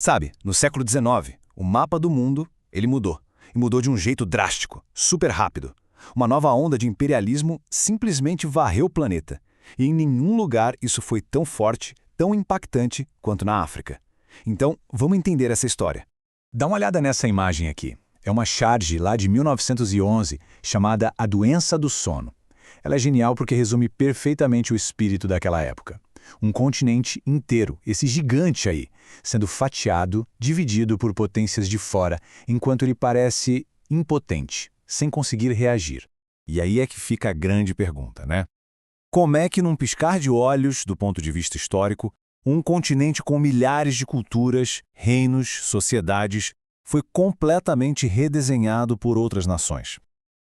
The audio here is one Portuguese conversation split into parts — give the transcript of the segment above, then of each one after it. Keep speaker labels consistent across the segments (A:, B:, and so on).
A: Sabe, no século XIX, o mapa do mundo, ele mudou. E mudou de um jeito drástico, super rápido. Uma nova onda de imperialismo simplesmente varreu o planeta. E em nenhum lugar isso foi tão forte, tão impactante quanto na África. Então, vamos entender essa história. Dá uma olhada nessa imagem aqui. É uma charge lá de 1911, chamada A Doença do Sono. Ela é genial porque resume perfeitamente o espírito daquela época. Um continente inteiro, esse gigante aí, sendo fatiado, dividido por potências de fora, enquanto ele parece impotente, sem conseguir reagir. E aí é que fica a grande pergunta, né? Como é que, num piscar de olhos, do ponto de vista histórico, um continente com milhares de culturas, reinos, sociedades, foi completamente redesenhado por outras nações?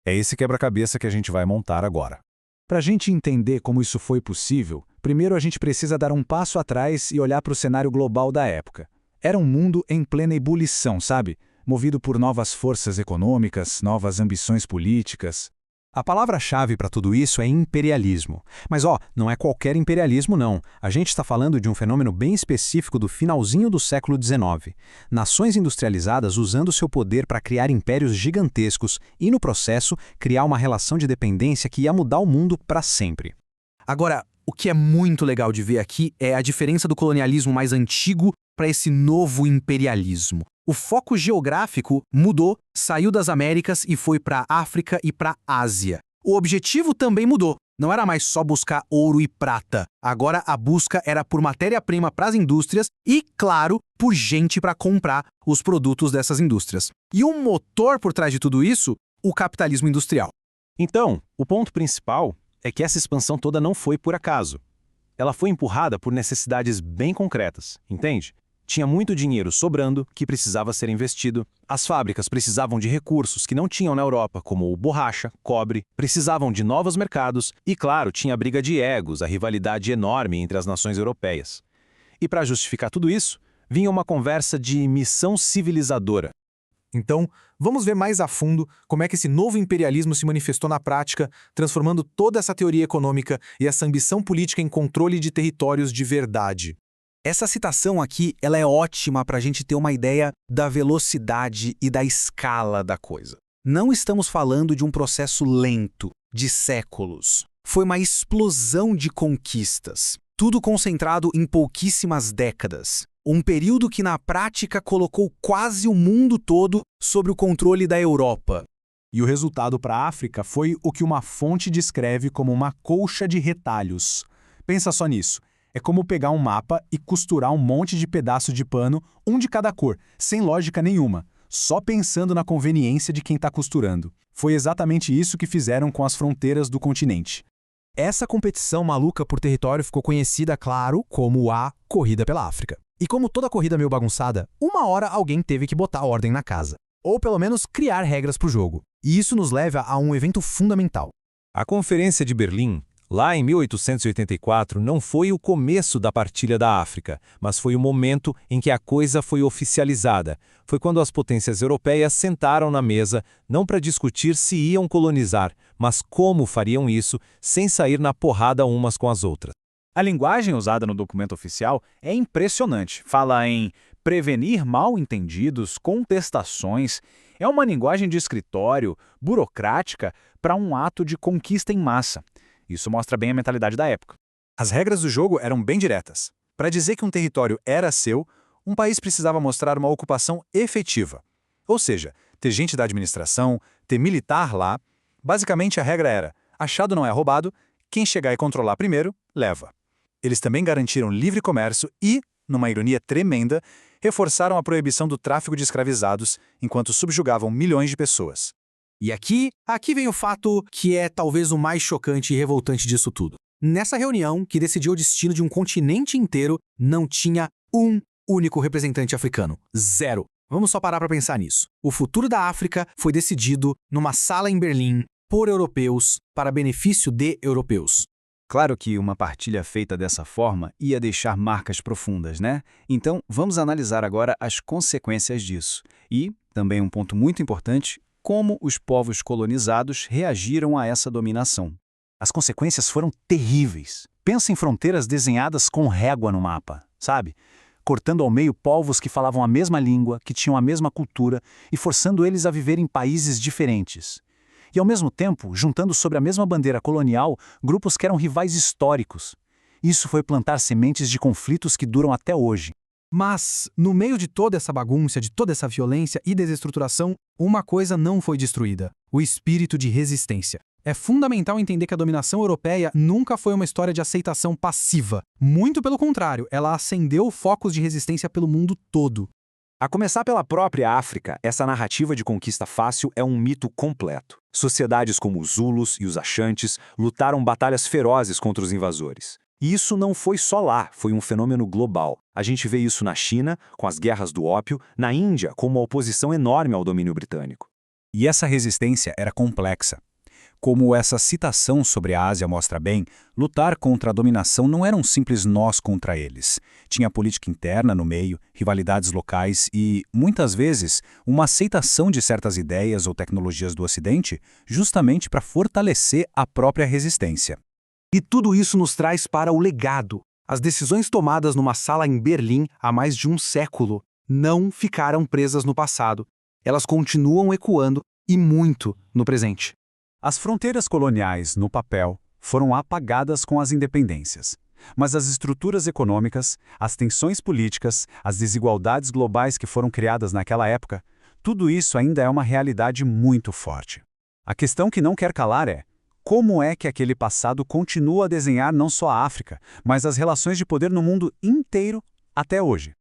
A: É esse quebra-cabeça que a gente vai montar agora. Para a gente entender como isso foi possível, primeiro a gente precisa dar um passo atrás e olhar para o cenário global da época. Era um mundo em plena ebulição, sabe? Movido por novas forças econômicas, novas ambições políticas. A palavra-chave para tudo isso é imperialismo. Mas não é qualquer imperialismo não. A gente está falando de um fenômeno bem específico do finalzinho do século XIX. Nações industrializadas usando seu poder para criar impérios gigantescos e, no processo, criar uma relação de dependência que ia mudar o mundo para sempre.
B: Agora, o que é muito legal de ver aqui é a diferença do colonialismo mais antigo para esse novo imperialismo. O foco geográfico mudou, saiu das Américas e foi para a África e para a Ásia. O objetivo também mudou. Não era mais só buscar ouro e prata. Agora a busca era por matéria-prima para as indústrias e, claro, por gente para comprar os produtos dessas indústrias. E um motor por trás de tudo isso, o capitalismo industrial.
A: Então, o ponto principal é que essa expansão toda não foi por acaso. Ela foi empurrada por necessidades bem concretas, entende? Tinha muito dinheiro sobrando que precisava ser investido. As fábricas precisavam de recursos que não tinham na Europa, como borracha, cobre, precisavam de novos mercados e, claro, tinha a briga de egos, a rivalidade enorme entre as nações europeias. E para justificar tudo isso, vinha uma conversa de missão civilizadora.
C: Então, vamos ver mais a fundo como é que esse novo imperialismo se manifestou na prática, transformando toda essa teoria econômica e essa ambição política em controle de territórios de verdade.
B: Essa citação aqui, ela é ótima para a gente ter uma ideia da velocidade e da escala da coisa. Não estamos falando de um processo lento, de séculos. Foi uma explosão de conquistas, tudo concentrado em pouquíssimas décadas. Um período que na prática colocou quase o mundo todo sob o controle da Europa.
C: E o resultado para a África foi o que uma fonte descreve como uma colcha de retalhos. Pensa só nisso. É como pegar um mapa e costurar um monte de pedaços de pano, um de cada cor, sem lógica nenhuma, só pensando na conveniência de quem está costurando. Foi exatamente isso que fizeram com as fronteiras do continente.
D: Essa competição maluca por território ficou conhecida, claro, como a Corrida pela África. E como toda corrida meio bagunçada, uma hora alguém teve que botar ordem na casa. Ou pelo menos criar regras para o jogo. E isso nos leva a um evento fundamental.
A: A Conferência de Berlim, lá em 1884, não foi o começo da partilha da África, mas foi o momento em que a coisa foi oficializada. Foi quando as potências europeias sentaram na mesa, não para discutir se iam colonizar, mas como fariam isso sem sair na porrada umas com as outras.
E: A linguagem usada no documento oficial é impressionante. Fala em prevenir mal-entendidos, contestações. É uma linguagem de escritório, burocrática, para um ato de conquista em massa. Isso mostra bem a mentalidade da época.
C: As regras do jogo eram bem diretas. Para dizer que um território era seu, um país precisava mostrar uma ocupação efetiva. Ou seja, ter gente da administração, ter militar lá. Basicamente a regra era, achado não é roubado, quem chegar e controlar primeiro, leva. Eles também garantiram livre comércio e, numa ironia tremenda, reforçaram a proibição do tráfico de escravizados enquanto subjugavam milhões de pessoas.
B: E aqui vem o fato que é talvez o mais chocante e revoltante disso tudo. Nessa reunião, que decidiu o destino de um continente inteiro, não tinha um único representante africano. Zero. Vamos só parar para pensar nisso. O futuro da África foi decidido numa sala em Berlim por europeus para benefício de europeus.
F: Claro que uma partilha feita dessa forma ia deixar marcas profundas, né? Então, vamos analisar agora as consequências disso. E, também um ponto muito importante, como os povos colonizados reagiram a essa dominação.
A: As consequências foram terríveis. Pensa em fronteiras desenhadas com régua no mapa, sabe? cortando ao meio povos que falavam a mesma língua, que tinham a mesma cultura e forçando eles a viver em países diferentes. E, ao mesmo tempo, juntando sobre a mesma bandeira colonial grupos que eram rivais históricos. Isso foi plantar sementes de conflitos que duram até hoje.
B: Mas, no meio de toda essa bagunça, de toda essa violência e desestruturação, uma coisa não foi destruída: o espírito de resistência. É fundamental entender que a dominação europeia nunca foi uma história de aceitação passiva. Muito pelo contrário, ela acendeu focos de resistência pelo mundo todo.
G: A começar pela própria África, essa narrativa de conquista fácil é um mito completo. Sociedades como os Zulus e os Ashantes lutaram batalhas ferozes contra os invasores. E isso não foi só lá, foi um fenômeno global. A gente vê isso na China, com as guerras do ópio, na Índia, com uma oposição enorme ao domínio britânico.
E: E essa resistência era complexa. Como essa citação sobre a Ásia mostra bem, lutar contra a dominação não era um simples nós contra eles. Tinha política interna no meio, rivalidades locais e, muitas vezes, uma aceitação de certas ideias ou tecnologias do Ocidente justamente para fortalecer a própria resistência.
B: E tudo isso nos traz para o legado. As decisões tomadas numa sala em Berlim há mais de um século não ficaram presas no passado. Elas continuam ecoando e muito no presente.
C: As fronteiras coloniais, no papel, foram apagadas com as independências. Mas as estruturas econômicas, as tensões políticas, as desigualdades globais que foram criadas naquela época, tudo isso ainda é uma realidade muito forte. A questão que não quer calar é: como é que aquele passado continua a desenhar não só a África, mas as relações de poder no mundo inteiro até hoje?